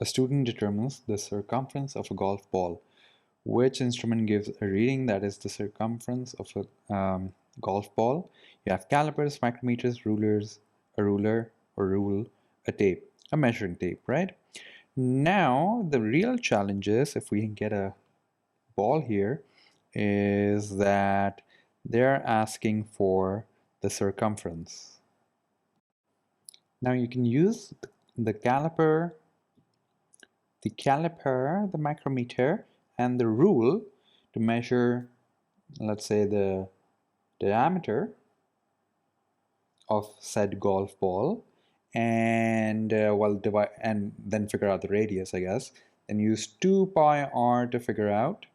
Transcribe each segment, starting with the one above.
A student determines the circumference of a golf ball. Which instrument gives a reading that is the circumference of a golf ball? You have calipers, micrometers, rulers, a ruler or rule, a tape, a measuring tape, right? Now, the real challenge is if we get a ball here, is that they're asking for the circumference. Now you can use the caliper, the micrometer, and the rule to measure, let's say, the diameter of said golf ball, and and then figure out the radius, I guess. Then use 2 pi r to figure out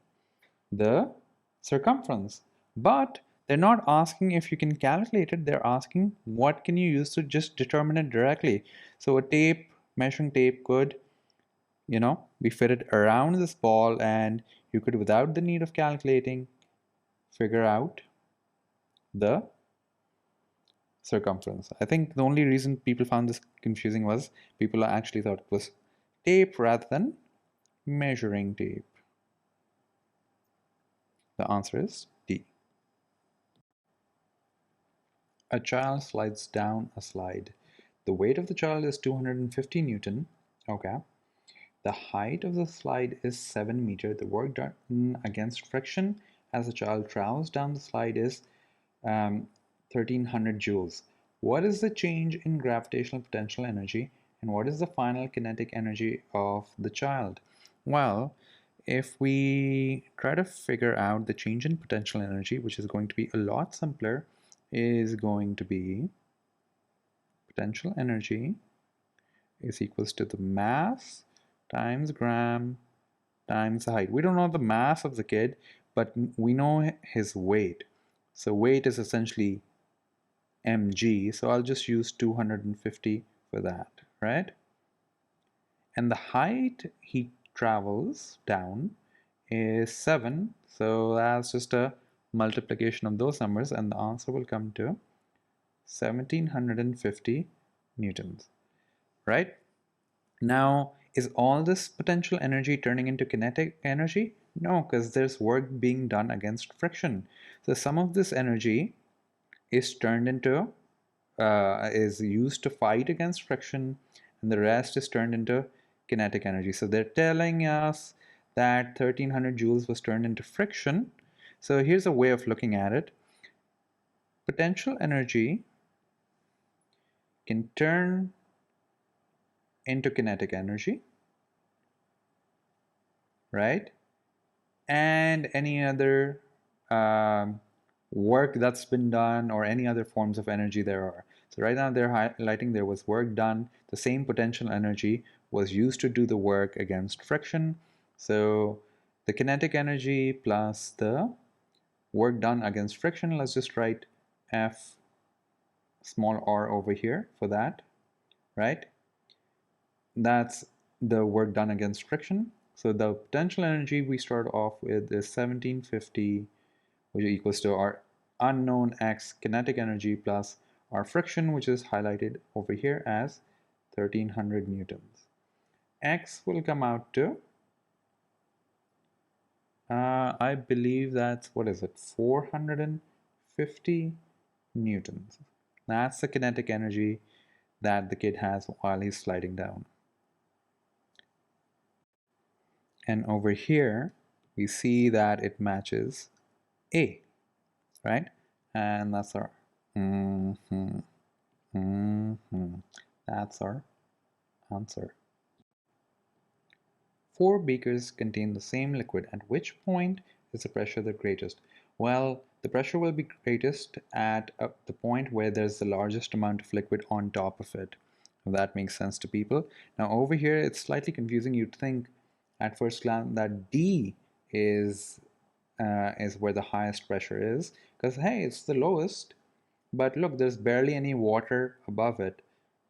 the circumference. But they're not asking if you can calculate it, they're asking what can you use to just determine it directly. So a tape, measuring tape could, be fitted around this ball, and you could, without the need of calculating, figure out the circumference. I think the only reason people found this confusing was people actually thought it was tape rather than measuring tape. The answer is D. A child slides down a slide. The weight of the child is 250 Newton. Okay. The height of the slide is 7 meters. The work done against friction as the child travels down the slide is 1300 joules. What is the change in gravitational potential energy, and what is the final kinetic energy of the child? Well, if we try to figure out the change in potential energy, which is going to be a lot simpler, is going to be potential energy is equals to the mass times gram times the height. We don't know the mass of the kid, but we know his weight. So weight is essentially mg, so I'll just use 250 for that, right? And the height he travels down is 7, so that's just a multiplication of those numbers, and the answer will come to 1750 newtons, right? Now, is all this potential energy turning into kinetic energy? No, because there's work being done against friction. So some of this energy is turned into, is used to fight against friction, and the rest is turned into kinetic energy. So they're telling us that 1300 joules was turned into friction. So here's a way of looking at it. Potential energy can turn into kinetic energy, right? And any other work that's been done, or any other forms of energy there are. So right now they're highlighting there was work done. The same potential energy was used to do the work against friction. So the kinetic energy plus the work done against friction, let's just write F small r over here for that, right? That's the work done against friction. So the potential energy we start off with is 1750, which equals to our unknown x kinetic energy plus our friction, which is highlighted over here as 1300 newtons. X will come out to, I believe that's, what is it, 450 newtons. That's the kinetic energy that the kid has while he's sliding down. And over here, we see that it matches A, right? And that's our, that's our answer. 4 beakers contain the same liquid. At which point is the pressure the greatest? Well, the pressure will be greatest at the point where there's the largest amount of liquid on top of it. If that makes sense to people. Now over here, it's slightly confusing. You'd think at first glance that D is where the highest pressure is, because hey, it's the lowest. But look, there's barely any water above it,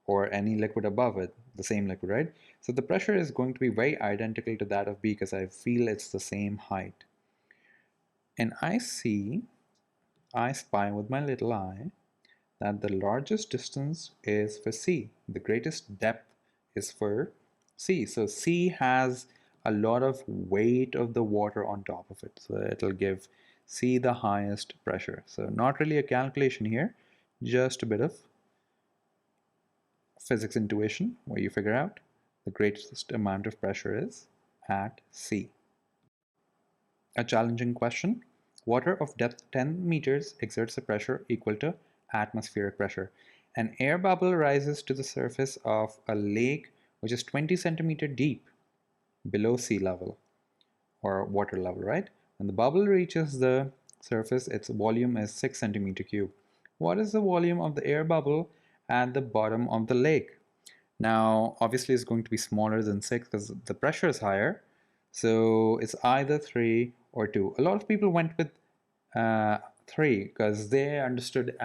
or any liquid above it, the same liquid, right? So the pressure is going to be very identical to that of B, because I feel it's the same height. And I spy with my little eye that the largest distance is for C. The greatest depth is for C. So C has a lot of weight of the water on top of it. So it'll give C the highest pressure. So not really a calculation here, just a bit of physics intuition where you figure out the greatest amount of pressure is at C. A challenging question. Water of depth 10 meters exerts a pressure equal to atmospheric pressure. An air bubble rises to the surface of a lake which is 20 centimeter deep below sea level or water level, right? When the bubble reaches the surface, its volume is 6 centimeter cube. What is the volume of the air bubble at the bottom of the lake? Now, obviously, it's going to be smaller than 6 because the pressure is higher. So it's either 3 or 2. A lot of people went with 3 because they understood it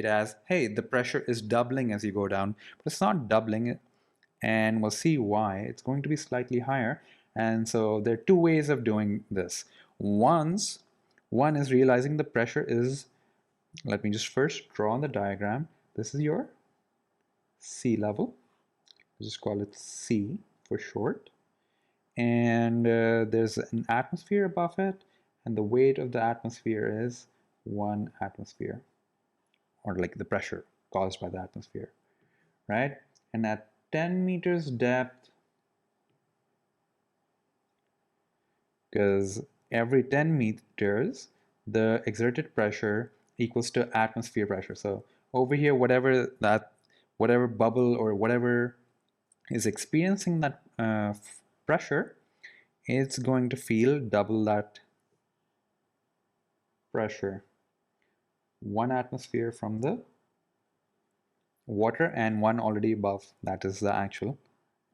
as, hey, the pressure is doubling as you go down. But it's not doubling, and we'll see why. It's going to be slightly higher. And so there are two ways of doing this. One is realizing the pressure is, let me just first draw on the diagram. This is your sea level. Just call it C for short. And there's an atmosphere above it, and the weight of the atmosphere is 1 atmosphere, or like the pressure caused by the atmosphere, right? And at 10 meters depth, because every 10 meters, the exerted pressure equals to atmosphere pressure. So over here, whatever bubble or whatever is experiencing that pressure, it's going to feel double that pressure. 1 atmosphere from the water and 1 already above, that is the actual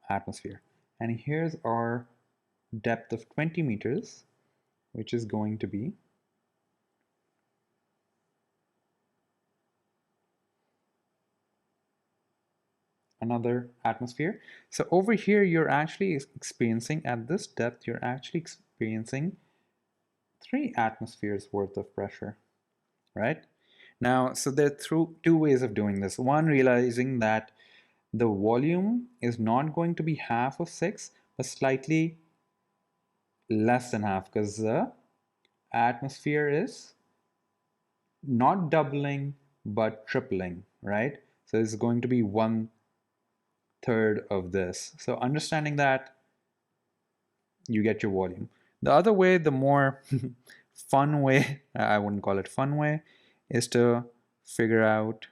atmosphere. And here's our depth of 20 meters, which is going to be another atmosphere. So over here, you're actually experiencing, at this depth, you're actually experiencing 3 atmospheres worth of pressure, right? Now, so there are two ways of doing this. One, realizing that the volume is not going to be half of 6, but slightly less than half, because the atmosphere is not doubling, but tripling, right? So it's going to be 1/3 of this. So understanding that, you get your volume. The other way, the more fun way, I wouldn't call it fun way, is to figure out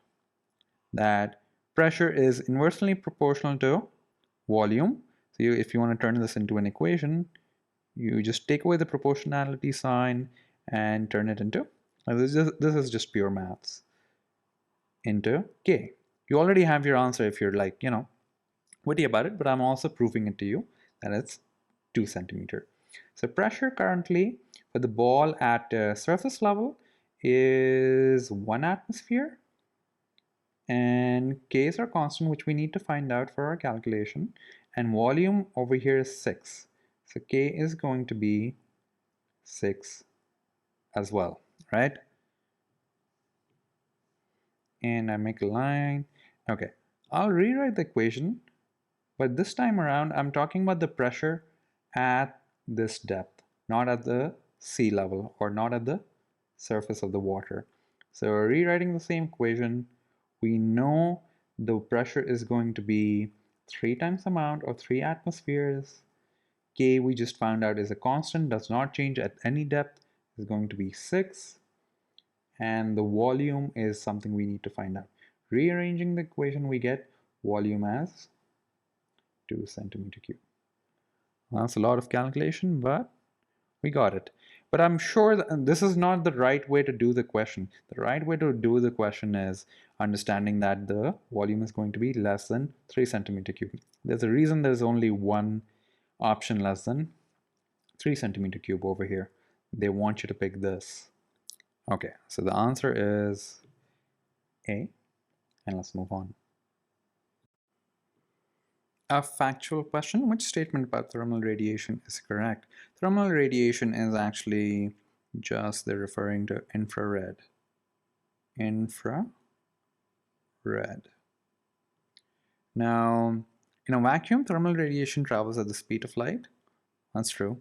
that pressure is inversely proportional to volume. So if you want to turn this into an equation, you just take away the proportionality sign and turn it into, this is just pure maths, into K. You already have your answer if you're like, witty about it, but I'm also proving it to you that it's 2 centimeter. So pressure currently for the ball at surface level is 1 atmosphere, and K is our constant, which we need to find out for our calculation, and volume over here is 6. So K is going to be 6 as well, right? And I make a line. Okay, I'll rewrite the equation, but this time around I'm talking about the pressure at this depth, not at the sea level or not at the surface of the water. So rewriting the same equation, we know the pressure is going to be 3 times the amount, or 3 atmospheres. K, we just found out, is a constant, does not change at any depth, is going to be 6. And the volume is something we need to find out. Rearranging the equation, we get volume as 2 centimeter cube. Well, that's a lot of calculation, but we got it. But I'm sure that this is not the right way to do the question. The right way to do the question is understanding that the volume is going to be less than 3 centimeter cube. There's a reason there's only one option less than 3 centimeter cube over here. They want you to pick this. Okay, so the answer is A, and let's move on. A factual question: which statement about thermal radiation is correct? Thermal radiation is actually just, they're referring to infrared. Infrared. Now, In a vacuum, thermal radiation travels at the speed of light. That's true.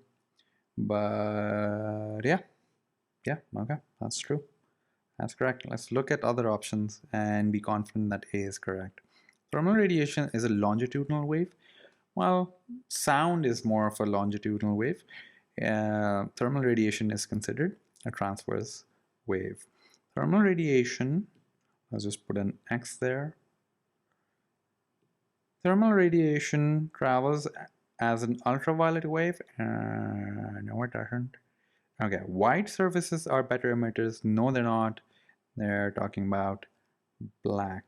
But yeah, okay, that's true. That's correct. Let's look at other options and be confident that A is correct. Thermal radiation is a longitudinal wave. Well, sound is more of a longitudinal wave. Thermal radiation is considered a transverse wave. Thermal radiation, I'll just put an X there. Thermal radiation travels as an ultraviolet wave. No, it doesn't. Okay, white surfaces are better emitters. No, they're not. They're talking about black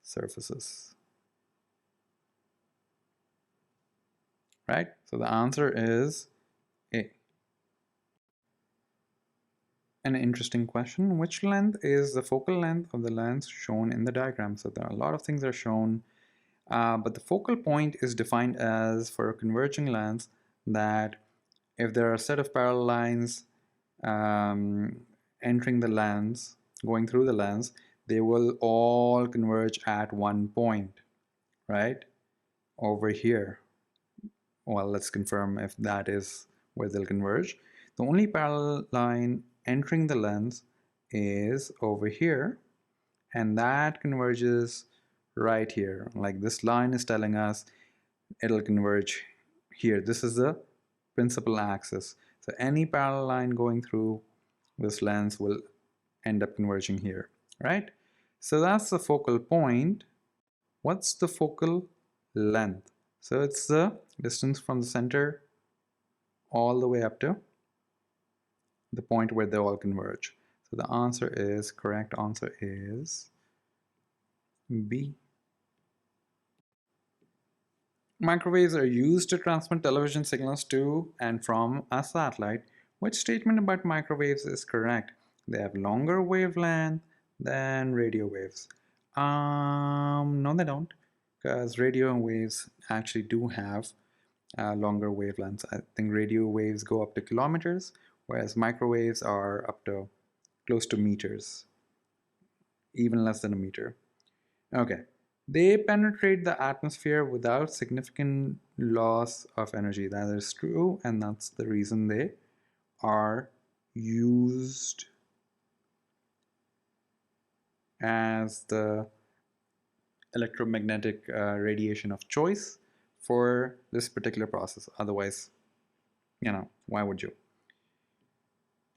surfaces. Right? So the answer is A. An interesting question. Which length is the focal length of the lens shown in the diagram? So there are a lot of things that are shown, but the focal point is defined as, for a converging lens, that if there are a set of parallel lines entering the lens, going through the lens, they will all converge at one point, right? Over here. Well, let's confirm if that is where they'll converge. The only parallel line entering the lens is over here, and that converges right here. Like this line is telling us it'll converge here. This is the principal axis. So any parallel line going through this lens will end up converging here, right? So that's the focal point. What's the focal length? So it's the distance from the center all the way up to the point where they all converge. So the answer is, correct answer is B. Microwaves are used to transmit television signals to and from a satellite. Which statement about microwaves is correct? They have longer wavelength than radio waves. No, they don't, because radio waves actually do have longer wavelengths. I think radio waves go up to kilometers, whereas microwaves are up to close to meters, even less than a meter. Okay. They penetrate the atmosphere without significant loss of energy. That is true, and that's the reason they are used as the electromagnetic radiation of choice for this particular process. Otherwise, why would you?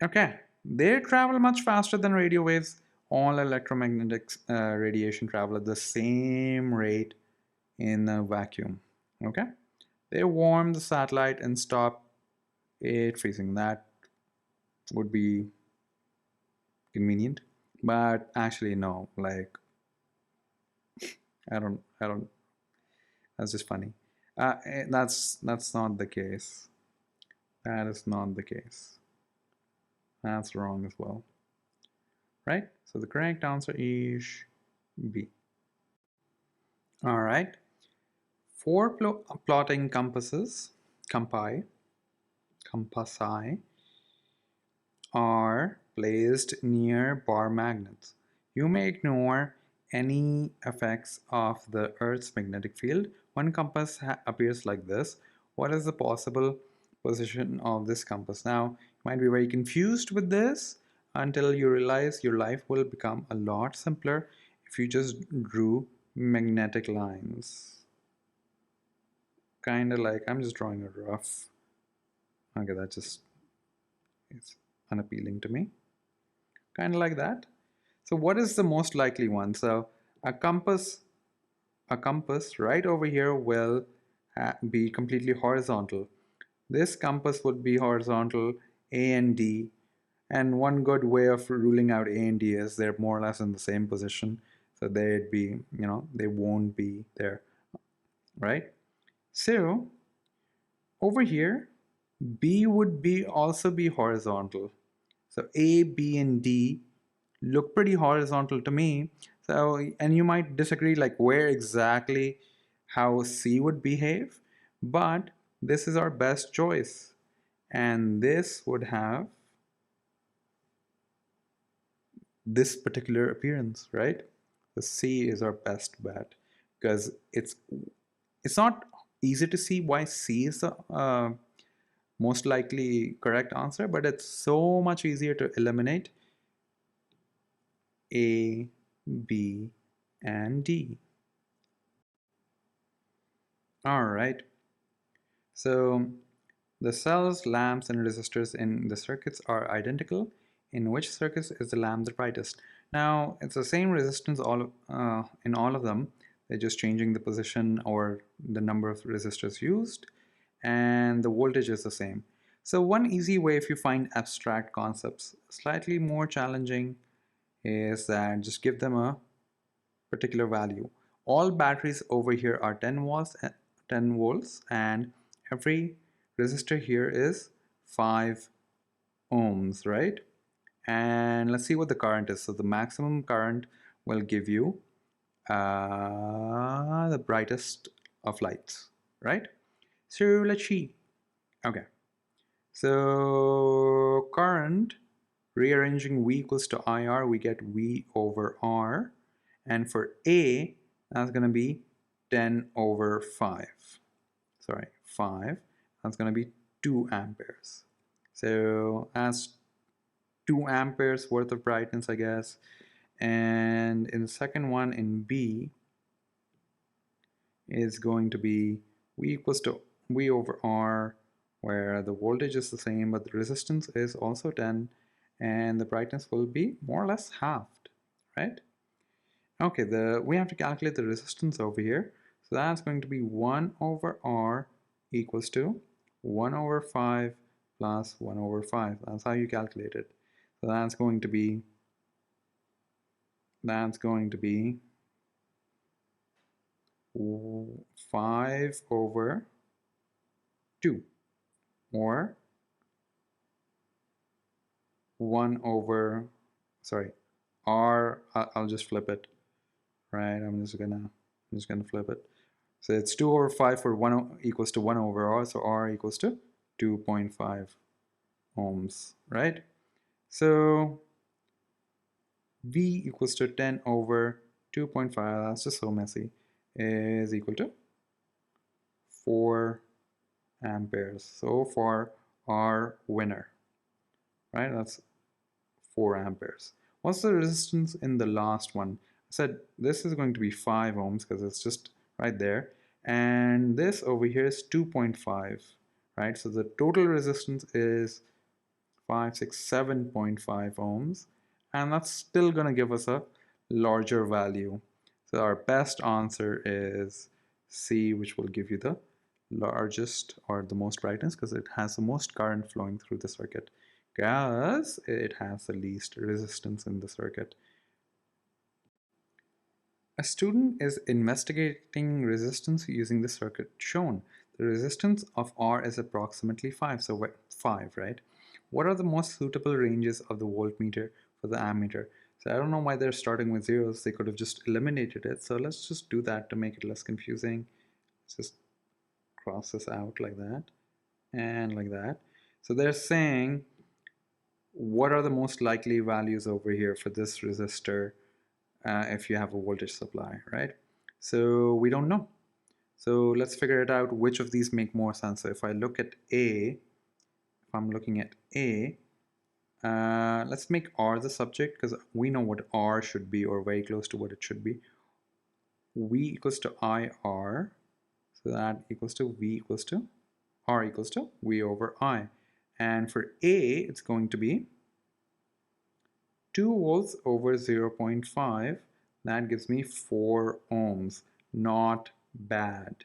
Okay, they travel much faster than radio waves. All electromagnetic radiation travel at the same rate in a vacuum. Okay, they warm the satellite and stop it freezing. That would be convenient, but actually no. Like, I don't. That's just funny. That's not the case. That is not the case. That's wrong as well. Right? So the correct answer is B. All right. Four plotting compasses, compassi, are placed near bar magnets. You may ignore any effects of the Earth's magnetic field. One compass appears like this. What is the possible position of this compass? Now, you might be very confused with this until you realize your life will become a lot simpler if you just drew magnetic lines. Kind of like, I'm just drawing a rough. Okay, that just is unappealing to me. Kind of like that. So what is the most likely one? So a compass right over here will be completely horizontal. This compass would be horizontal, A and D, and one good way of ruling out A and D is they're more or less in the same position, so they'd be, they won't be there, right? So over here, B would be also be horizontal. So A, B, and D look pretty horizontal to me. So, and you might disagree like where exactly how C would behave, but this is our best choice. And this would have this particular appearance, right? The C is our best bet because it's It's not easy to see why C is the most likely correct answer, but it's so much easier to eliminate A, B, and D. All right. So the cells, lamps, and resistors in the circuits are identical. In which circuits is the lamp the brightest? Now, it's the same resistance in all of them. They're just changing the position or the number of resistors used, and the voltage is the same. So one easy way, if you find abstract concepts slightly more challenging, is that just give them a particular value. All batteries over here are 10 volts, and every resistor here is 5 ohms, right? And let's see what the current is. So the maximum current will give you the brightest of lights, right? So let's see. Okay, so current, rearranging V equals to IR, we get V over R. And for A, that's going to be 10 over 5. Sorry, 5. That's going to be 2 amperes. So that's 2 amperes worth of brightness, I guess. And in the second one, in B, is going to be V equals to V over R, where the voltage is the same, but the resistance is also 10, and the brightness will be more or less halved, right? Okay, we have to calculate the resistance over here. So that's going to be 1 over R equals to 1 over 5 plus 1 over 5. That's how you calculate it. So that's going to be 5 over 2, or 1 over, sorry, R, I'll just flip it, right? I'm just gonna flip it. So it's 2 over 5 for 1 equals to 1 over R, so R equals to 2.5 ohms, right? So V equals to 10 over 2.5, that's just so messy, is equal to 4 amperes. So for our winner, right, that's 4 amperes. What's the resistance in the last one? I said this is going to be 5 ohms because it's just right there, and this over here is 2.5, right? So the total resistance is 7.5 ohms, and that's still going to give us a larger value. So our best answer is C, which will give you the largest or the most brightness because it has the most current flowing through the circuit, because it has the least resistance in the circuit. A student is investigating resistance using the circuit shown. The resistance of R is approximately 5, so 5, right? What are the most suitable ranges of the voltmeter for the ammeter? So I don't know why they're starting with zeros. They could have just eliminated it. So let's just do that to make it less confusing. Let's just cross this out like that and like that. So they're saying, what are the most likely values over here for this resistor if you have a voltage supply, right? So we don't know. So let's figure it out which of these make more sense. So if I look at A, if I'm looking at A, let's make R the subject because we know what R should be, or very close to what it should be. V equals to IR, so that equals to V equals to R equals to V over I. And for A, it's going to be 2 volts over 0.5. That gives me 4 ohms. Not bad.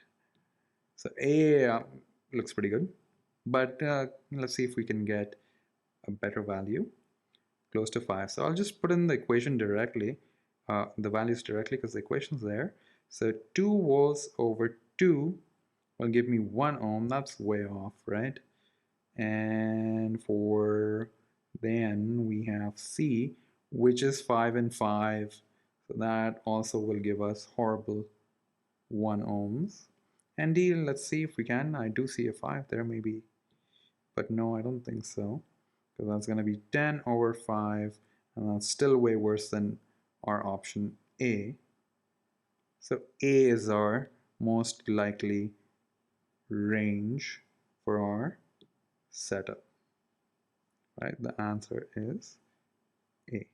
So A looks pretty good, but let's see if we can get a better value, close to 5. So I'll just put in the equation directly, the values directly because the equation's there. So 2 volts over 2 will give me 1 ohm. That's way off, right? And for then we have C, which is 5 and 5. So that also will give us horrible 1 ohms. And D, let's see if we can. I do see a 5 there maybe, but no, I don't think so, because that's going to be 10 over 5, and that's still way worse than our option A. So A is our most likely range for our setup? Right, the answer is A.